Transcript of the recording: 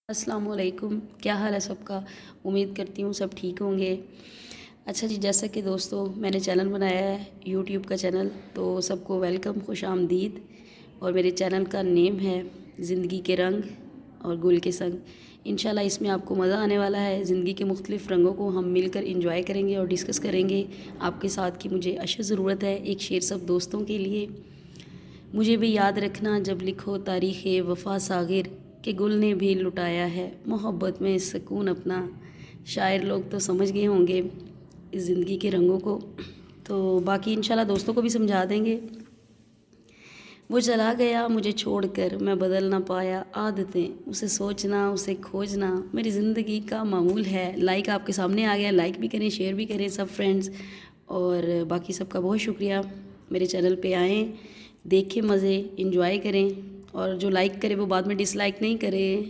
السلام علیکم، کیا حال ہے سب کا؟ امید کرتی ہوں سب ٹھیک ہوں گے۔ اچھا جی، جیسا کہ دوستو میں نے چینل بنایا ہے یوٹیوب کا چینل، تو سب کو ویلکم، خوش آمدید۔ اور میرے چینل کا نیم ہے زندگی کے رنگ اور گل کے سنگ۔ انشاءاللہ اس میں آپ کو مزہ آنے والا ہے۔ زندگی کے مختلف رنگوں کو ہم مل کر انجوائے کریں گے اور ڈسکس کریں گے۔ آپ کے ساتھ کی مجھے اشد ضرورت ہے، ایک شعر سب دوستوں کے لیے۔ مجھے بھی یاد رکھنا جب لکھو تاریخ وفا ساغر، کہ گل نے بھی لٹایا ہے محبت میں سکون اپنا۔ شاعر لوگ تو سمجھ گئے ہوں گے اس زندگی کے رنگوں کو، تو باقی انشاءاللہ دوستوں کو بھی سمجھا دیں گے۔ وہ چلا گیا مجھے چھوڑ کر، میں بدل نہ پایا عادتیں، اسے سوچنا اسے کھوجنا میری زندگی کا معمول ہے۔ لائک آپ کے سامنے آ گیا، لائک بھی کریں، شیئر بھی کریں سب فرینڈز، اور باقی سب کا بہت شکریہ۔ میرے چینل پہ آئیں، دیکھیں، مزے انجوائے کریں، اور جو لائک کرے وہ بعد میں ڈس لائک نہیں کرے۔